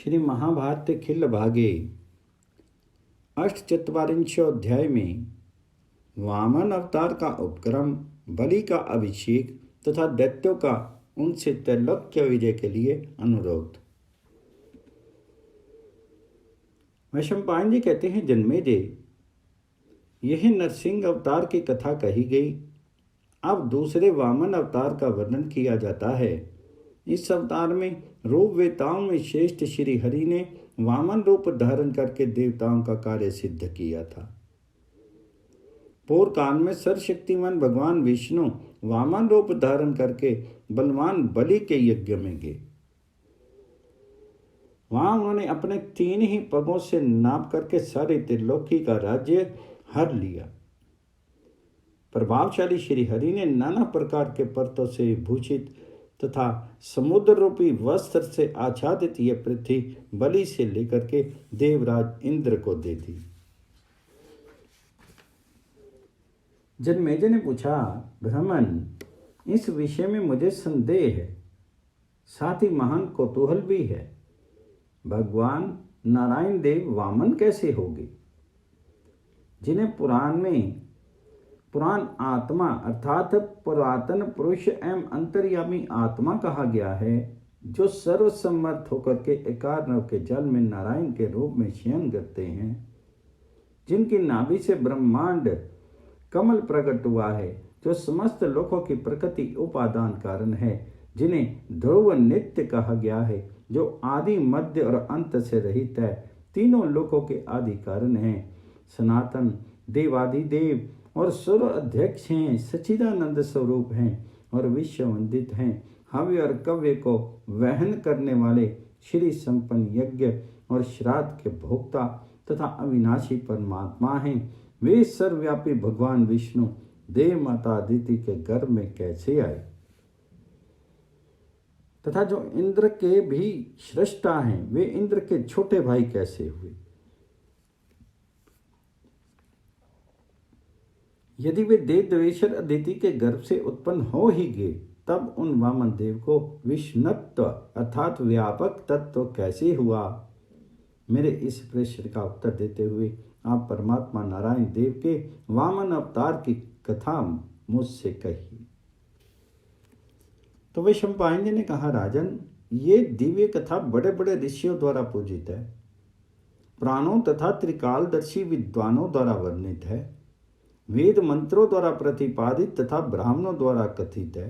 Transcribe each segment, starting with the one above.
श्री महाभारत खिल भागे अष्टचत्वारिंशो अध्याय में वामन अवतार का उपक्रम, बलि का अभिषेक तथा दैत्यों का उनसे त्रैलोक्य विजय के लिए अनुरोध। वैशंपायन जी कहते हैं, जन्मेजय, यह नरसिंह अवतार की कथा कही गई। अब दूसरे वामन अवतार का वर्णन किया जाता है। इस अवतार में रूप वेताओं में श्रेष्ठ श्री हरि ने वामन रूप धारण करके देवताओं का कार्य सिद्ध किया था। पूर्व काल में सर्वशक्तिमान भगवान विष्णु वामन रूप धारण करके बलवान बलि के यज्ञ में गए। वहां उन्होंने अपने 3 ही पगों से नाप करके सारे त्रिलोकी का राज्य हर लिया। प्रभावशाली श्री हरि ने नाना प्रकार के पर्तों से भूषित तथा समुद्र रूपी वस्त्र से आच्छादित यह पृथ्वी बलि से लेकर के देवराज इंद्र को दे दी। जन्मेजय ने पूछा, ब्राह्मण, इस विषय में मुझे संदेह है, साथ ही महान कौतूहल भी है। भगवान नारायण देव वामन कैसे होंगे, जिन्हें पुराण आत्मा अर्थात पुरातन पुरुष एवं अंतर्यामी आत्मा कहा गया है, जो सर्वसम्मत होकर के एकार नव के जल में नारायण के रूप में शयन करते हैं, जिनकी नाभि से ब्रह्मांड कमल प्रकट हुआ है, जो समस्त लोकों की प्रकृति उपादान कारण है, जिन्हें ध्रुव नित्य कहा गया है, जो आदि मध्य और अंत से रहित है, तीनों लोकों के आदि कारण है, सनातन देवादिदेव और सर्व अध्यक्ष हैं, सच्चिदानंद स्वरूप हैं और विश्व वंदित हैं, हव्य और कव्य को वहन करने वाले श्री संपन्न यज्ञ और श्राद्ध के भोक्ता तथा अविनाशी परमात्मा हैं। वे सर्वव्यापी भगवान विष्णु देव माता अदिति के गर्भ में कैसे आए तथा जो इंद्र के भी श्रेष्ठा हैं, वे इंद्र के छोटे भाई कैसे हुए। यदि वे देव देवेश्वर अदिति के गर्भ से उत्पन्न हो ही गए, तब उन वामन देव को विष्णुत्व अर्थात व्यापक तत्व कैसे हुआ। मेरे इस प्रश्न का उत्तर देते हुए आप परमात्मा नारायण देव के वामन अवतार की कथा मुझसे कही। तो वैशंपायन जी ने कहा, राजन, ये दिव्य कथा बड़े बड़े ऋषियों द्वारा पूजित है, पुराणों तथा त्रिकालदर्शी विद्वानों द्वारा वर्णित है, वेद मंत्रों द्वारा प्रतिपादित तथा ब्राह्मणों द्वारा कथित है।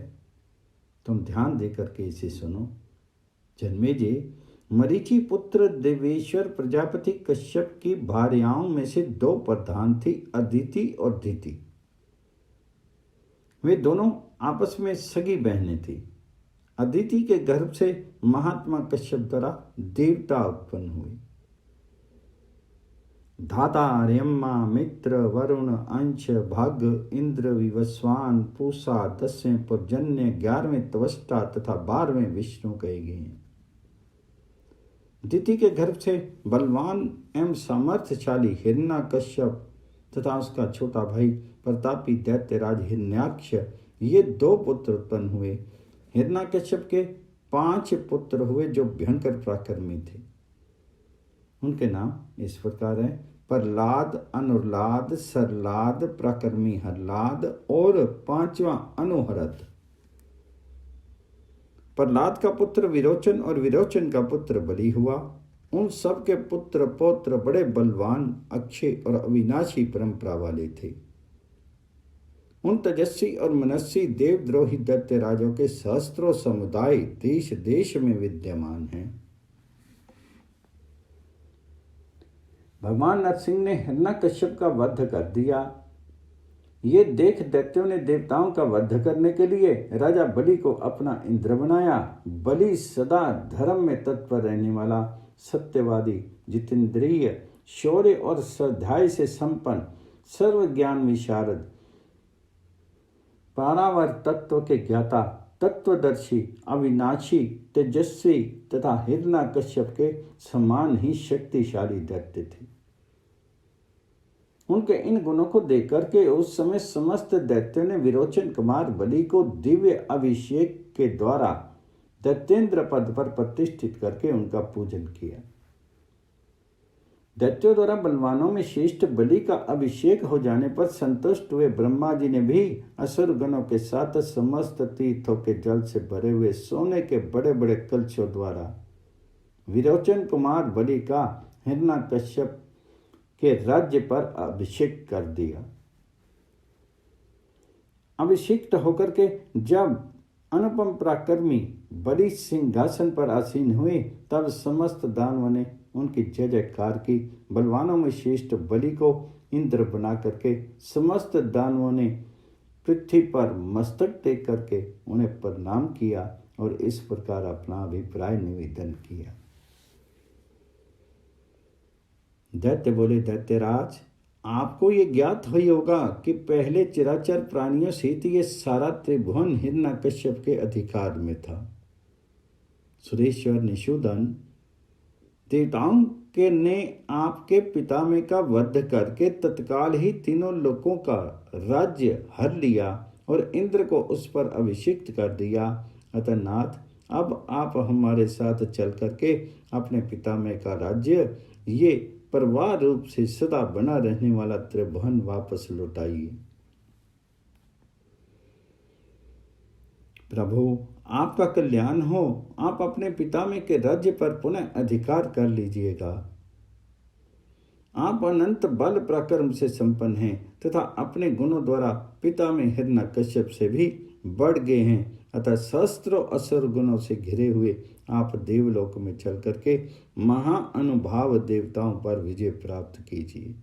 तुम ध्यान देकर के इसे सुनो। जन्मेजय, मरीचि पुत्र देवेश्वर प्रजापति कश्यप की भार्याओं में से 2 प्रधान थी, अदिति और दिति। वे दोनों आपस में सगी बहनें थी। अदिति के गर्भ से महात्मा कश्यप द्वारा देवता उत्पन्न हुए। धाता यम्मा मित्र वरुण अंश भग इंद्र विवस्वान पूषा 10वें पुरजन्य 11वें त्वष्टा तथा 12वें विष्णु कहे गए हैं। दिति के गर्भ से बलवान एवं सामर्थ्यशाली हिरण्यकश्यप तथा उसका छोटा भाई प्रतापी दैत्यराज हिरण्याक्ष, ये 2 पुत्र उत्पन्न हुए। हिरण्यकश्यप के 5 पुत्र हुए, जो भयंकर पराक्रमी थे। उनके नाम इस प्रकार हैं, प्रहलाद, अनुर्लाद, सरलाद, पराक्रमी हरलाद और 5वां अनुहरद। प्रहलाद का पुत्र विरोचन और विरोचन का पुत्र बलि हुआ। उन सब के पुत्र पौत्र बड़े बलवान, अक्षय और अविनाशी परंपरा वाले थे। उन तेजस्वी और मनस्वी देवद्रोही दैत्य राजों के सहस्त्रों समुदाय देश देश में विद्यमान हैं। भगवान नरसिंह ने हिरण्यकश्यप का वध कर दिया। ये देख दैत्यों ने देवताओं का वध करने के लिए राजा बलि को अपना इंद्र बनाया। बलि सदा धर्म में तत्पर रहने वाला, सत्यवादी, जितेंद्रिय, शौर्य और श्रद्धाई से संपन्न, सर्व ज्ञान विशारद, पारावर तत्व के ज्ञाता, तत्वदर्शी, अविनाशी, तेजस्वी तथा हिरण्यकश्यप के समान ही शक्तिशाली दैत्य थे। उनके इन गुणों को देख करके उस समय समस्त दैत्यों ने विरोचन कुमार बलि को दिव्य अभिषेक के द्वारा दैत्येंद्र पद पर प्रतिष्ठित करके उनका पूजन किया। दैत्यों द्वारा बलवानों में श्रेष्ठ बलि का अभिषेक हो जाने पर संतुष्ट हुए ब्रह्मा जी ने भी असुर गणों के साथ समस्त तीर्थों के जल से भरे हुए सोने के बड़े बड़े कलशों द्वारा विरोचन कुमार बलि का हिरण्यकश्यप के राज्य पर अभिषेक कर दिया। अभिषिक्त होकर के जब अनुपम पराक्रमी बलि सिंहासन पर आसीन हुए, तब समस्त दानवों ने उनकी जय जयकार की। बलवानों में श्रेष्ठ बलि को इंद्र बना करके समस्त दानवों ने पृथ्वी पर मस्तक टेक करके उन्हें प्रणाम किया और इस प्रकार अपना अभिप्राय निवेदन किया। दैत्य बोले, दैत्यराज, आपको ये ज्ञात ही होगा कि पहले चराचर प्राणियों सहित ये सारा त्रिभुवन हिरण्यकश्यप के अधिकार में था। सुरेश्वर निषूदन, देवताओं के ने आपके पितामह का वध करके तत्काल ही तीनों लोकों का राज्य हर लिया और इंद्र को उस पर अभिषिक्त कर दिया। अतः नाथ, अब आप हमारे साथ चल करके अपने पितामह का राज्य, ये परवार रूप से सदा बना रहने वाला त्रिभुवन वापस लौटाइए। प्रभु, आपका कल्याण हो। आप अपने पितामह के राज्य पर पुनः अधिकार कर लीजिएगा। आप अनंत बल पराक्रम से संपन्न हैं तथा अपने गुणों द्वारा पितामह हिरण्यकश्यप से भी बढ़ गए हैं। अतः सहस्त्रों असुर गुणों से घिरे हुए आप देवलोक में चल करके महाअनुभाव देवताओं पर विजय प्राप्त कीजिए।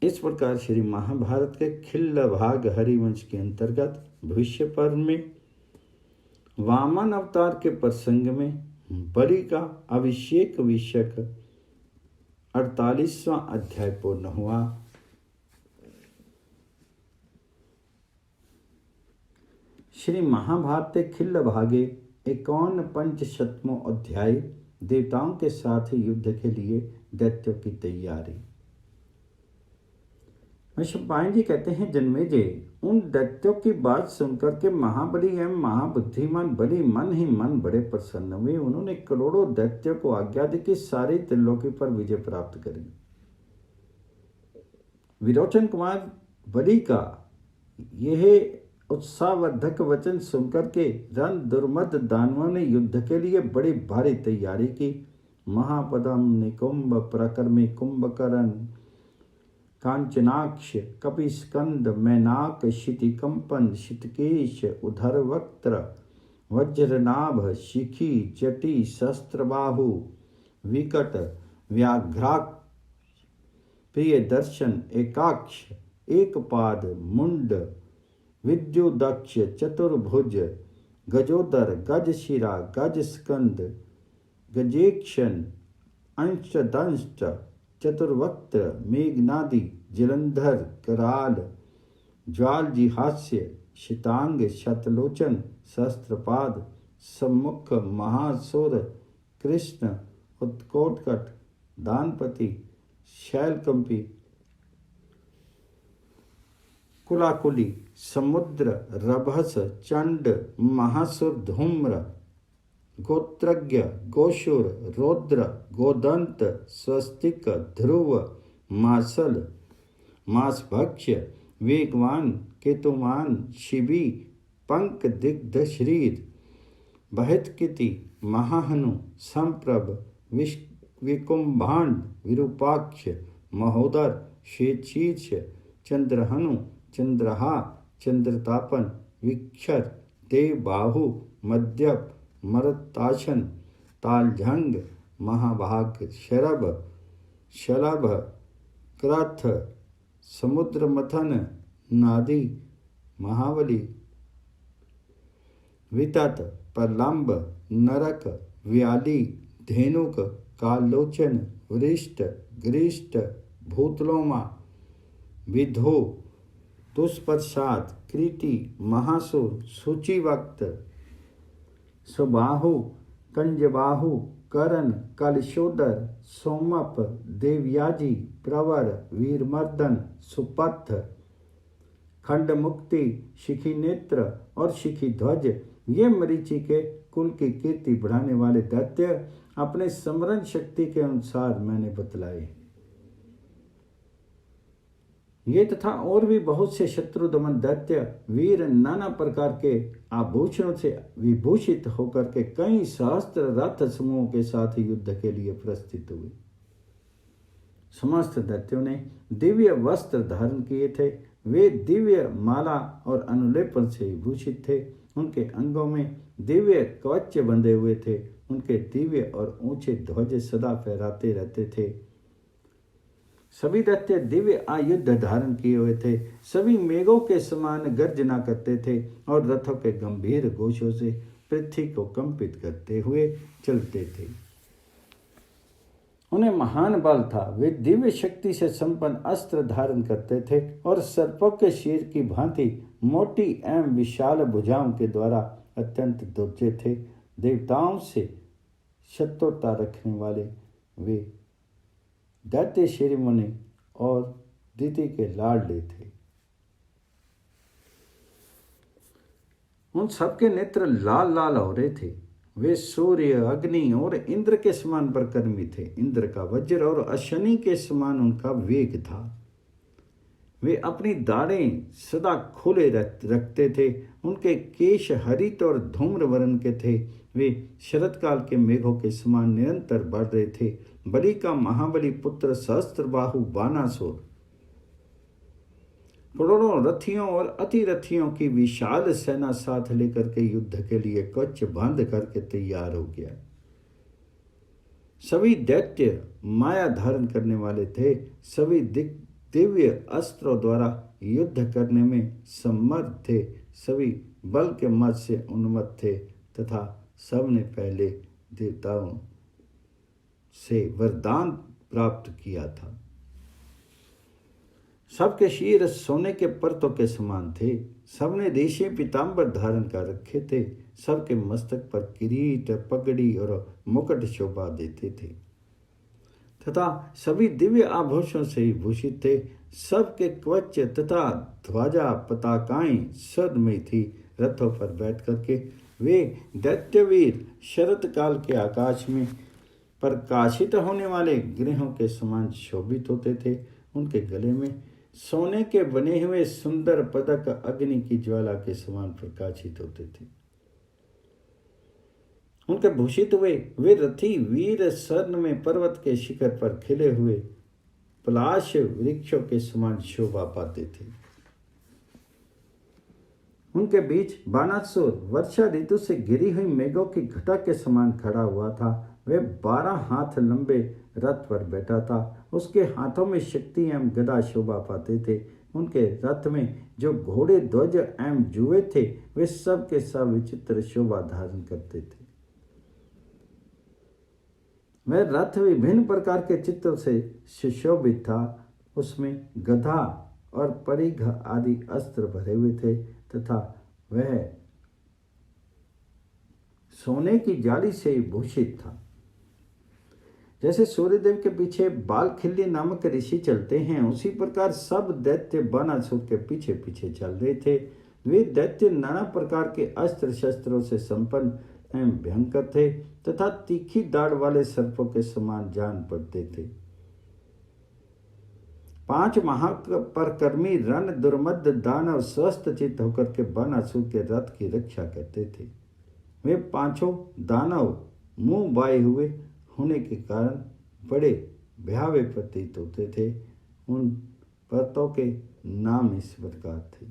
इस प्रकार श्री महाभारत के खिल्ल भाग हरिवंश के अंतर्गत भविष्य पर्व में वामन अवतार के प्रसंग में बलि का अभिषेक विषयक 48वां अध्याय पूर्ण हुआ। श्री महाभारत खिल्ल भागे 51 पंचशतमो अध्याय, देवताओं के साथ युद्ध के लिए दैत्यों की तैयारी। वैशंपायन जी कहते हैं, जन्मेजय, उन दैत्यों की बात सुनकर के महाबली एवं महाबुद्धिमान बलि मन ही मन बड़े प्रसन्न हुए। उन्होंने करोड़ों दैत्यों को आज्ञा दी कि सारी त्रिलोकी पर विजय प्राप्त करें। विरोचन कुमार बलि का यह उत्साहवर्धक वचन सुनकर के रण दुर्मद दानवों ने युद्ध के लिए बड़ी भारी तैयारी की। महापदम निकुंभ प्रकर्मी कुंभकर्ण कांचनाक्ष कपिस्कंद मैनाक शितिकंपन शितकेश उधरवक्त्र वज्रनाभ शिखी जटी शस्त्रबाहु विकट व्याघ्राक प्रिय दर्शन एकाक्ष एकपाद मुंड विद्युदक्ष चतुर्भुज गजोदर गजशिरा गजस्कंद गजेक्षण अंशदंष्ट चतुर्वक्त्र मेघनादी जलंधर कराल ज्वालजिहास्य शितांग शतलोचन सहस्त्रपाद सम्मुख महासुर कृष्ण उत्कोटकट दानपति शैलकंपी कुलाकुली समुद्र रभस चंड महासुर धूम्र गोत्रज्ञ गोशुर रौद्र गोदंत स्वस्तिक ध्रुव मासल मासभक्ष्य वेगवान केतुमान शिबी पंक दिग्ध शरीर बहितकिति महाहनु संप्रभ विकुंभांड विरूपाक्ष महोदर श्वेतशीर्ष चंद्रहनु चंद्रहा चंद्रतापन विक्षर देवबाहु मध्यप मरताशन तालझंग महाभाग शरभ शलभ क्रथ समुद्र मथन नादी महाबली वितत प्रलंब नरक व्याली धेनुक कालोचन वृष्ट ग्रीष्ट भूतलोमा विधो दुष्प्रसाद कृति महासुर सूचिवक्त सुबाहु कंजबाहु करण कलशोदर सोमप देवयाजी प्रवर वीरमर्दन सुपथ खंडमुक्ति शिखी नेत्र और शिखी ध्वज ये मरीचि के कुल की कीर्ति बढ़ाने वाले दैत्य अपने स्मरण शक्ति के अनुसार मैंने बतलाए। ये तथा और भी बहुत से शत्रु दमन दैत्य वीर नाना प्रकार के आभूषणों से विभूषित होकर के कई सहस्त्र रथ समूहों के साथ युद्ध के लिए प्रस्थित हुए। समस्त दैत्यों ने दिव्य वस्त्र धारण किए थे। वे दिव्य माला और अनुलेपन से विभूषित थे। उनके अंगों में दिव्य कवच बंधे हुए थे। उनके दिव्य और ऊंचे ध्वज सदा फहराते रहते थे। सभी दैत्य दिव्य आयुध धारण किए हुए थे। सभी मेघों के समान गर्जना करते थे और रथों के गंभीर घोषों से पृथ्वी को कंपित करते हुए चलते थे। उन्हें महान बल था। वे दिव्य शक्ति से संपन्न अस्त्र धारण करते थे और सर्पों के शीर की भांति मोटी एवं विशाल भुजाओं के द्वारा अत्यंत दुर्जय थे। देवताओं से शत्रुता रखने वाले वे दैत्य शिरोमणि और दिति के लाडले थे। उन सबके नेत्र लाल लाल हो रहे थे। वे सूर्य, अग्नि और इंद्र के समान परक्रमी थे। इंद्र का वज्र और अश्विनी के समान उनका वेग था। वे अपनी दाढ़ें सदा खोले रखते थे। उनके केश हरित और धूम्र वर्ण के थे। वे शरतकाल के मेघों के समान निरंतर बढ़ रहे थे। बलि का महाबली पुत्र सहस्त्रबाहु बानासुर करोड़ों रथियों और अति रथियों की विशाल सेना साथ लेकर के युद्ध के लिए कच्छ बांध करके तैयार हो गया। सभी दैत्य माया धारण करने वाले थे। सभी दिव्य अस्त्रों द्वारा युद्ध करने में समर्थ थे। सभी बल के मत से उन्मत्त थे तथा सबने पहले देवताओं से वरदान प्राप्त किया था। सबके शीर सोने के पर्तों के समान थे। सबने देशी पीताम्बर धारण कर रखे थे। सबके मस्तक पर किरीट, पगड़ी और मुकुट शोभा देते थे तथा सभी दिव्य आभूषणों से भूषित थे। सबके कवच तथा ध्वजा पताकाएं स्वर्णमयी थी। रथों पर बैठ करके वे दैत्यवीर शरत काल के आकाश में प्रकाशित होने वाले गृहों के समान शोभित होते थे। उनके गले में सोने के बने हुए सुंदर पदक अग्नि की ज्वाला के समान प्रकाशित होते थे। उनके भूषित हुए वे रथी वीर स्वर्ण में पर्वत के शिखर पर खिले हुए पलाश वृक्षों के समान शोभा पाते थे। उनके बीच बानासुर वर्षा ऋतु से गिरी हुई मेघों की घटा के समान खड़ा हुआ था। वे 12 हाथ लंबे रथ पर बैठा था। उसके हाथों में शक्ति एवं गदा शोभा पाते थे। उनके रथ में जो घोड़े, ध्वज एवं जुए थे वे सब के सब विचित्र शोभा धारण करते थे। वह रथ विभिन्न प्रकार के चित्रों से सुशोभित था। उसमें गधा और परिघ आदि अस्त्र भरे हुए थे तथा वह सोने की जाली से भूषित था। जैसे सूर्यदेव के पीछे बालखिल्ली नामक ऋषि चलते हैं, उसी प्रकार सब दैत्य बानासुर के पीछे पीछे चल रहे थे। वे दैत्य नाना प्रकार के अस्त्र शस्त्रों से संपन्न एवं भयंकर थे तथा तीखी दाढ़ वाले सर्पों के समान जान पड़ते थे। 5 महापरकर्मी रण दुर्मद दानव स्वस्थ चित्त होकर के बानासुर के रथ की रक्षा करते थे। वे 5 दानव मुंह बाए हुए होने के कारण बड़े भयावे प्रतीत होते थे। उन पर्वतों के नाम इस प्रकार थे: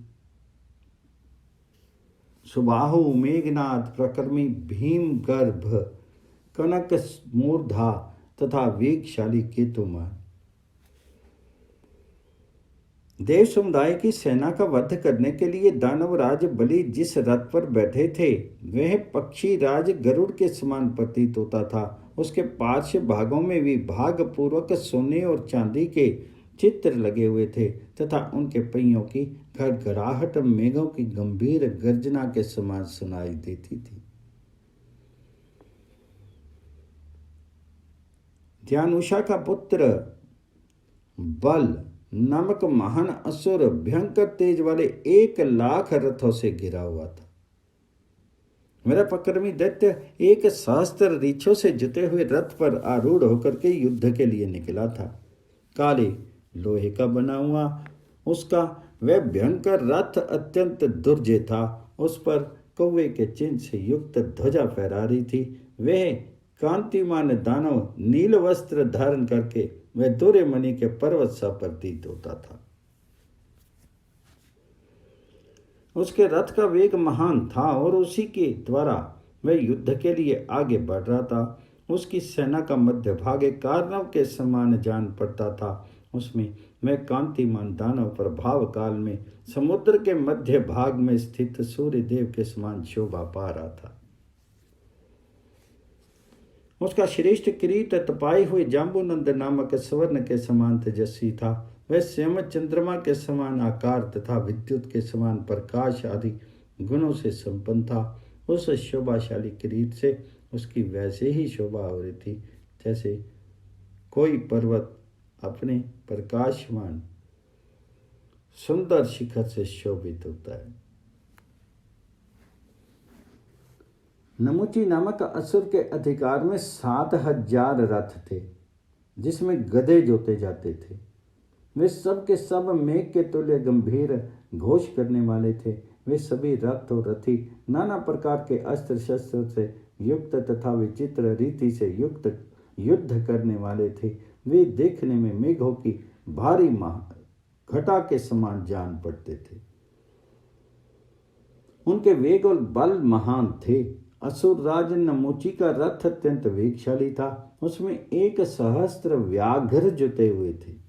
सुबाहु, मेघनाथ, प्रकर्मी, भीम गर्भ, कनक मूर्धा तथा वेगशाली केतुमान। देव समुदाय की सेना का वध करने के लिए दानवराज बलि जिस रथ पर बैठे थे वह पक्षी राज गरुड़ के समान प्रतीत होता था। उसके पार्श्व भागों में भी भाग पूर्वक सोने और चांदी के चित्र लगे हुए थे तथा उनके पहियों की गड़गड़ाहट मेघों की गंभीर गर्जना के समान सुनाई देती थी। ध्यानुषा का पुत्र बल नामक महान असुर भयंकर तेज वाले 1 लाख रथों से घिरा हुआ था। मेरा पकर्मी दैत्य एक सहस्त्र रीछों से जुते हुए रथ पर आरूढ़ होकर के युद्ध के लिए निकला था। काले लोहे का बना हुआ उसका वह भयंकर रथ अत्यंत दुर्जय था। उस पर कौवे के चिन्ह से युक्त ध्वजा फहरा रही थी। वह कांतिमान दानव नील वस्त्र धारण करके वह दोरे मणि के पर्वत सा प्रतीत होता था। उसके रथ का वेग महान था और उसी के द्वारा वह युद्ध के लिए आगे बढ़ रहा था। उसकी सेना का मध्य भाग एक कार्नव के समान जान पड़ता था। उसमें वह कांतिमान दानव प्रभाव काल में समुद्र के मध्य भाग में स्थित सूर्य देव के समान शोभा पा रहा था। उसका श्रेष्ठ किरीट तपाए हुए जाम्बूनंद नामक स्वर्ण के समान तेजस्वी था। वह स्वयं चंद्रमा के समान आकार तथा विद्युत के समान प्रकाश आदि गुणों से संपन्न था। उस शोभाशाली किरीट से उसकी वैसे ही शोभा हो रही थी जैसे कोई पर्वत अपने प्रकाशमान सुंदर शिखर से शोभित होता है। नमुची नामक असुर के अधिकार में 7,000 रथ थे जिसमें गधे जोते जाते थे। वे सब के सब मेघ के तुल्य गंभीर घोष करने वाले थे। वे सभी रथ और रथी नाना प्रकार के अस्त्र शस्त्र से युक्त तथा विचित्र रीति से युक्त युद्ध करने वाले थे। वे देखने में मेघों की भारी घटा के समान जान पड़ते थे। उनके वेग और बल महान थे। असुर राज नमोची का रथ अत्यंत वेगशाली था। उसमें 1,000 व्याघ्र जुटे हुए थे।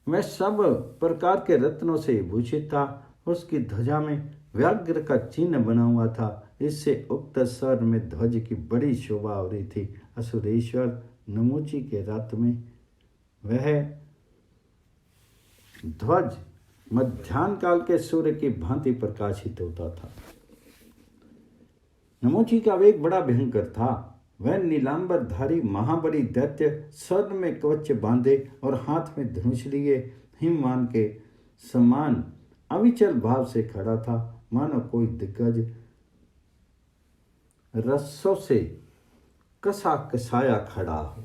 वह सब प्रकार के रत्नों से भूषित था। उसकी ध्वजा में व्याघ्र का चिन्ह बना हुआ था। इससे उक्त स्वर में ध्वज की बड़ी शोभा हो रही थी। असुरेश्वर नमोची के रथ में वह ध्वज मध्यान्ह काल के सूर्य की भांति प्रकाशित होता था। नमोची का वेग बड़ा भयंकर था। वह नीलांबरधारी महाबली दैत्य स्वर्ण में कवच बांधे और हाथ में धनुष लिए हिमवान के समान अविचल भाव से खड़ा था, मानो कोई दिग्गज रस्सों से कसा कसाया खड़ा हो।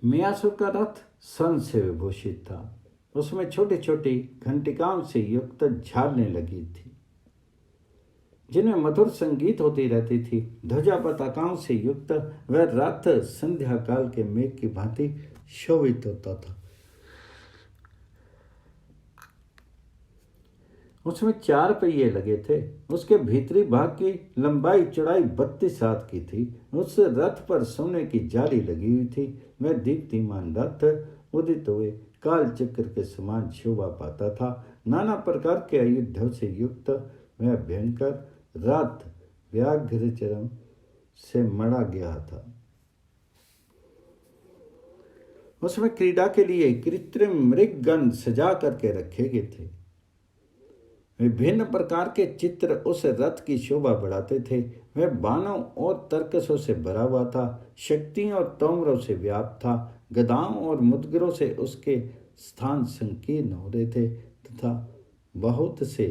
मयासुर का रथ स्वर्ण से विभूषित था। उसमें छोटी छोटी घंटिकाओं से युक्त झालने लगी थी जिनमें मधुर संगीत होती रहती थी। ध्वजा पताकाओं से युक्त वह रथ संध्या काल के मेघ की भांति शोभित होता था। उसमें 4 पहिए लगे थे। उसके भीतरी भाग की लंबाई चौड़ाई 32 हाथ की थी। उस रथ पर सोने की जाली लगी हुई थी। वह दीप्तिमान रथ उदित हुए काल चक्र के समान शोभा पाता था। नाना प्रकार के आयुधों से युक्त वह भयंकर रथ व्याघ्र चरम से मढ़ा गया था। उसमें क्रीड़ा के लिए कृत्रिम मृगगण सजा करके रखे गए थे। विभिन्न प्रकार के चित्र उस रथ की शोभा बढ़ाते थे। वह बाणों और तर्कसों से भरा हुआ था। शक्तियों और तोमरों से व्याप्त था। गदाओं और मुदगरों से उसके स्थान संकीर्ण हो रहे थे तथा बहुत से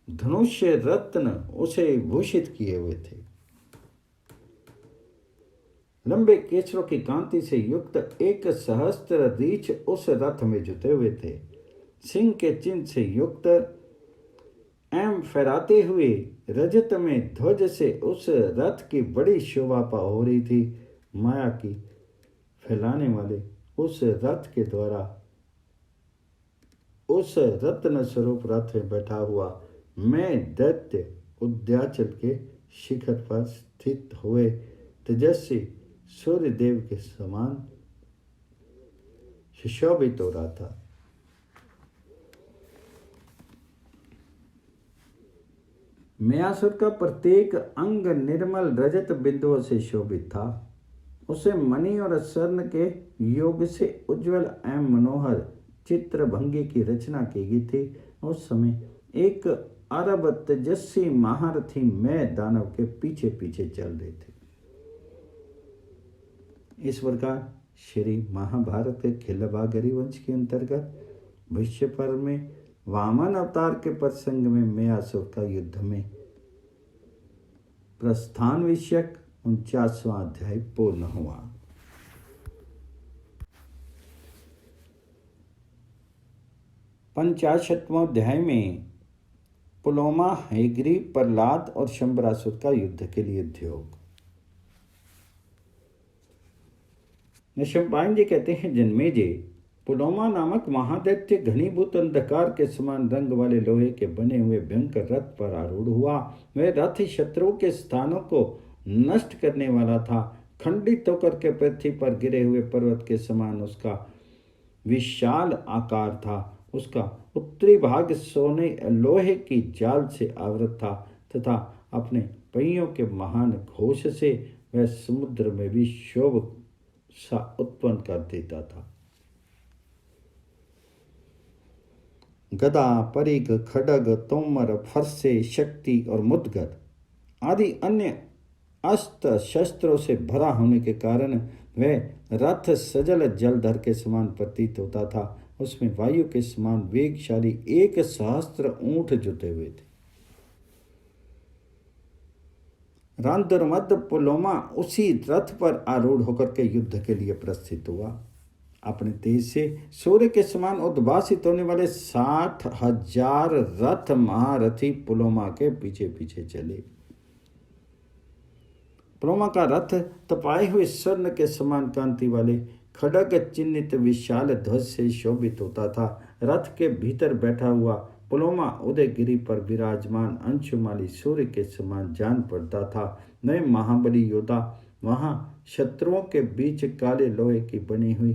धनुष्य रत्न उसे भूषित किए हुए थे। लंबे केसरों की कांति से युक्त 1,000 रीछ उस रथ में जुटे हुए थे। सिंह के चिन्ह से युक्त एवं फहराते हुए रजत में ध्वज से उस रथ की बड़ी शोभा हो रही थी। माया की फैलाने वाले उस रथ के द्वारा उस रत्न स्वरूप रथ में बैठा हुआ मैं दैत्य उद्याचल के शिखर पर स्थित हुए तेजस्वी सूर्य देव के समान सुशोभित हो रहा था। मयासुर का प्रत्येक अंग निर्मल रजत बिंदुओं से शोभित था। उसे मणि और स्वर्ण के योग से उज्जवल एवं मनोहर चित्र भंगी की रचना की गई थी। उस समय एक अरब तेजस्वी महारथी मैं दानव के पीछे पीछे चल रहे थे। इस प्रकार श्री महाभारत के खिलवागरी वंश के अंतर्गत भविष्य पर में वामन अवतार के प्रसंग में मयासुर का युद्ध में प्रस्थान विषयक 49वां अध्याय पूर्ण हुआ। 65वां अध्याय में पुलोमा, हयग्रीव, प्रहलाद और शंबरासुर का युद्ध के लिए उद्योग। नृसिंह जी कहते हैं, जन्मेजय, पुलोमा नामक महादैत्य घनीभूत अंधकार के समान रंग वाले लोहे के बने हुए भयंकर रथ पर आरूढ़ हुआ। वह रथ शत्रुओं के स्थानों को नष्ट करने वाला था। खंडित होकर के पृथ्वी पर गिरे हुए पर्वत के समान उसका विशाल आकार था। उसका उत्तरी भाग सोने लोहे की जाल से आवृत था तथा अपने पहियों के महान घोष से वह समुद्र में भी शोभ सा उत्पन्न कर देता था। गदा, परिघ, खड्ग, तोमर, फरसे, शक्ति और मुद्गर आदि अन्य अस्त्र शस्त्रों से भरा होने के कारण वह रथ सजल जलधर के समान प्रतीत होता था। उसमें वायु के समान वेगशाली 1,000 ऊंट जुटे हुए थे। रांदरमद पुलोमा उसी रथ पर आरूढ़ होकर के युद्ध के लिए प्रस्थित हुआ। अपने तेज से सूर्य के समान उद्भासित होने वाले 60,000 रथ महारथी पुलोमा के पीछे पीछे चले। पुलोमा का रथ तपाए हुए स्वर्ण के समान कांति वाले खड्ग चिन्हित विशाल ध्वज से शोभित होता था। रथ के भीतर बैठा हुआ पुलोमा उदयगिरी पर विराजमान अंशुमाली सूर्य के समान जान पड़ता था। वह महाबली योद्धा वहां शत्रुओं के बीच काले लोहे की बनी हुई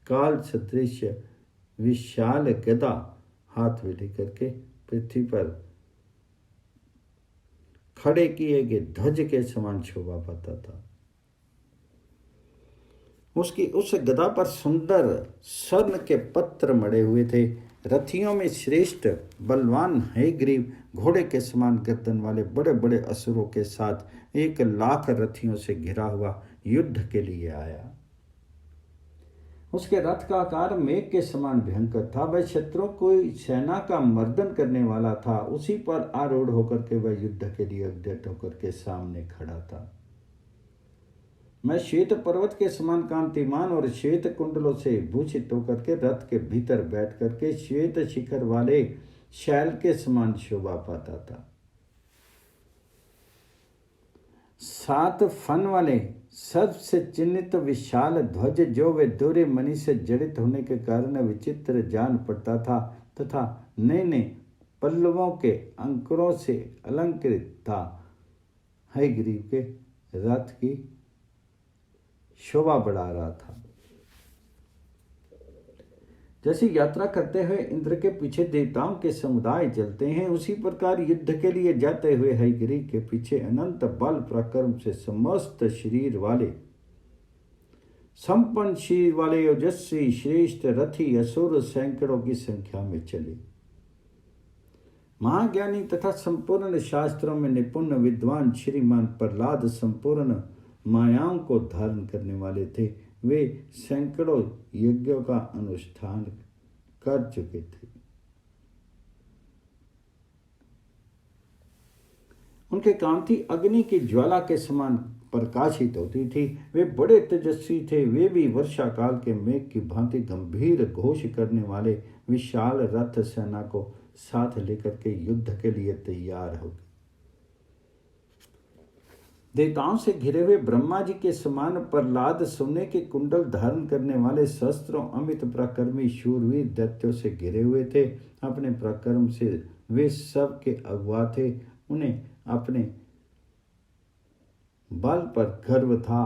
काल सदृश विशाल गदा हाथ में लेकर के पृथ्वी पर खड़े किए गए ध्वज के समान शोभा पाता था। उसकी उस गदा पर सुंदर स्वर्ण के पत्र मड़े हुए थे। रथियों में श्रेष्ठ बलवान हयग्रीव घोड़े के समान गर्दन वाले बड़े बड़े असुरों के साथ 1,00,000 रथियों से घिरा हुआ युद्ध के लिए आया। उसके रथ का आकार मेघ के समान भयंकर था। वह शत्रुओं को सेना का मर्दन करने वाला था। उसी पर आरूढ़ होकर के वह युद्ध के लिए उद्यत होकर के सामने खड़ा था। मैं श्वेत पर्वत के समान कांतिमान और श्वेत कुंडलों से भूषित होकर के रथ के भीतर बैठ करके श्वेत शिखर वाले शैल के समान शोभा पाता था। 7 फन वाले सर्प से चिन्हित विशाल ध्वज जो वे दोहरे मणि से जड़ित होने के कारण विचित्र जान पड़ता था तथा नए नए पल्लवों के अंकुरों से अलंकृत था, हयग्रीव के रथ की शोभा बढ़ा रहा था। जैसे यात्रा करते हुए इंद्र के पीछे देवताओं के समुदाय चलते हैं, उसी प्रकार युद्ध के लिए जाते हुए हयग्रीव के पीछे अनंत बल पराक्रम से समस्त शरीर वाले संपन्न शरीर वाले ओजस्वी श्रेष्ठ रथी असुर सैकड़ों की संख्या में चले। महाज्ञानी तथा संपूर्ण शास्त्रों में निपुण विद्वान श्रीमान प्रहलाद संपूर्ण मायाओं को धारण करने वाले थे। वे सैकड़ों यज्ञों का अनुष्ठान कर चुके थे। उनके कांति अग्नि की ज्वाला के समान प्रकाशित होती थी। वे बड़े तेजस्वी थे। वे भी वर्षा काल के मेघ की भांति गंभीर घोष करने वाले विशाल रथ सेना को साथ लेकर के युद्ध के लिए तैयार हो गए। देवताओं से घिरे हुए ब्रह्मा जी के समान प्रहलाद सोने के कुंडल धारण करने वाले शस्त्रों अमित पराक्रमी शूरवीर दैत्यों से घिरे हुए थे। अपने पराक्रम से वे सब के अगुआ थे। उन्हें अपने बल पर गर्व था।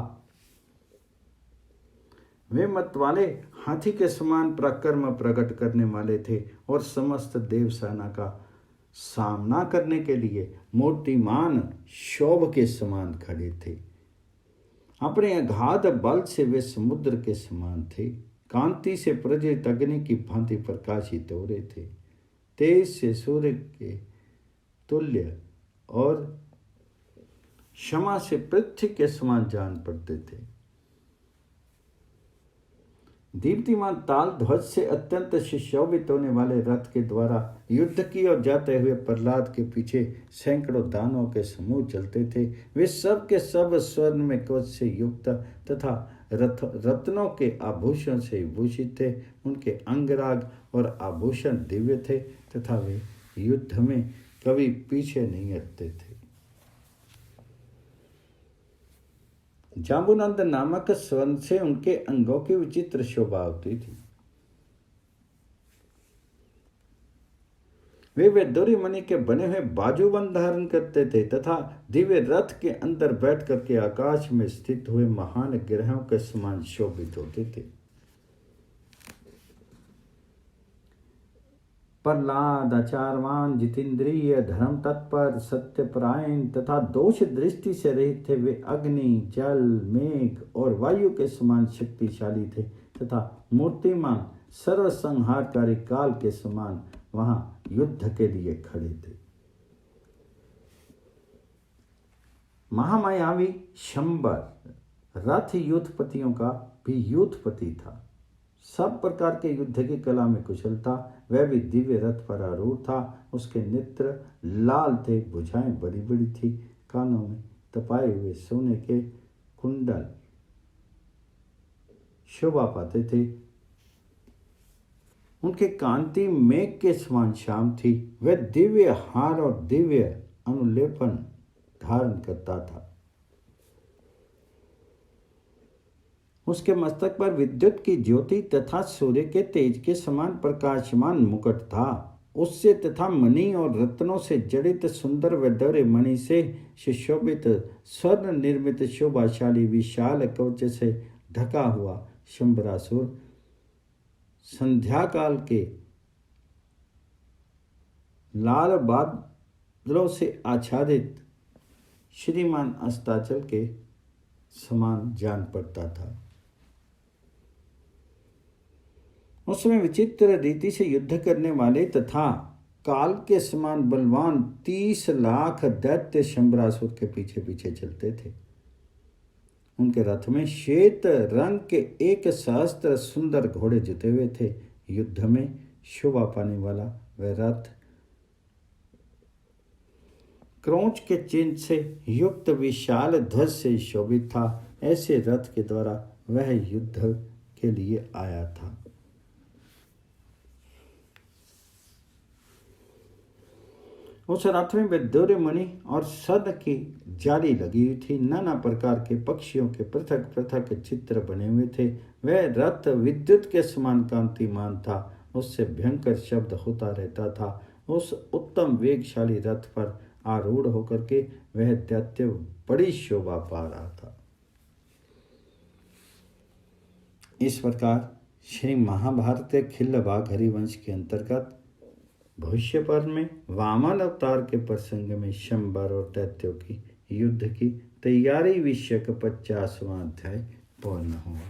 वे मतवाले हाथी के समान पराक्रम प्रकट करने वाले थे और समस्त देव सेना का सामना करने के लिए मूर्तिमान शोभ के समान खड़े थे। अपने अगाध बल से वे समुद्र के समान थे। कांति से प्रज्वलित अग्नि की भांति प्रकाशित हो रहे थे। तेज से सूर्य के तुल्य और क्षमा से पृथ्वी के समान जान पड़ते थे। दीप्तिमान ताल ध्वज से अत्यंत सुशोभित होने वाले रथ के द्वारा युद्ध की ओर जाते हुए प्रहलाद के पीछे सैकड़ों दानवों के समूह चलते थे। वे सब के सब स्वर्ण में कवच से युक्त तथा रत्नों के आभूषण से भूषित थे। उनके अंगराग और आभूषण दिव्य थे तथा वे युद्ध में कभी पीछे नहीं हटते थे। जाम्बुनंद नामक स्वर्ण से उनके अंगों की विचित्र शोभा होती थी। वे वैदूर्य मणि के बने हुए बाजूबंद धारण करते थे तथा दिव्य रथ के अंदर बैठ करके आकाश में स्थित हुए महान ग्रहों के समान शोभित होते थे। प्रहलाद आचारवान, जितेंद्रिय, धर्म तत्पर, सत्यपरायण तथा दोष दृष्टि से रहित थे। वे अग्नि, जल, मेघ और वायु के समान शक्तिशाली थे तथा मूर्तिमान सर्वसंहारकारी काल के समान वहां युद्ध के लिए खड़े थे। महामायावी शंबर रथ युद्धपतियों का भी युद्धपति था। सब प्रकार के युद्ध की कला में कुशल था। वह भी दिव्य रथ पर आरूढ़ था। उसके नेत्र लाल थे, भुजाएं बड़ी बड़ी थी, कानों में तपाए हुए सोने के कुंडल शोभा पाते थे। उनके कांति मेघ के समान श्याम थी। वह दिव्य हार और दिव्य अनुलेपन धारण करता था। उसके मस्तक पर विद्युत की ज्योति तथा सूर्य के तेज के समान प्रकाशमान मुकुट था। उससे तथा मणि और रत्नों से जड़ित सुंदर वैदूर्य मणि से सुशोभित स्वर्ण निर्मित शोभाशाली विशाल कवच से ढका हुआ शंबरासुर संध्या काल के लाल बादलों से आच्छादित श्रीमान अस्ताचल के समान जान पड़ता था। उसमें विचित्र रीति से युद्ध करने वाले तथा काल के समान बलवान 30 लाख दैत्य शंबरासुर के पीछे पीछे चलते थे। उनके रथ में श्वेत रंग के 1,000 सुंदर घोड़े जुते हुए थे। युद्ध में शोभा पाने वाला वह रथ क्रोंच के चिन्ह से युक्त विशाल ध्वज से शोभित था। ऐसे रथ के द्वारा वह युद्ध के लिए आया था। उस रथ में वैदूर्य मणि और सद की जाली लगी हुई थी। नाना प्रकार के पक्षियों के पृथक पृथक चित्र बने हुए थे। वह रथ विद्युत के समान कांतिमान था। उससे भयंकर शब्द होता रहता था। उस उत्तम वेगशाली रथ पर आरूढ़ होकर के वह दैत्य बड़ी शोभा पा रहा था। इस प्रकार श्री महाभारत खिल्लबाग हरिवंश के अंतर्गत भविष्य पर में वामन अवतार के प्रसंग में शंबर और दैत्यों की युद्ध की तैयारी विषय का 50वां अध्याय पूर्ण हुआ।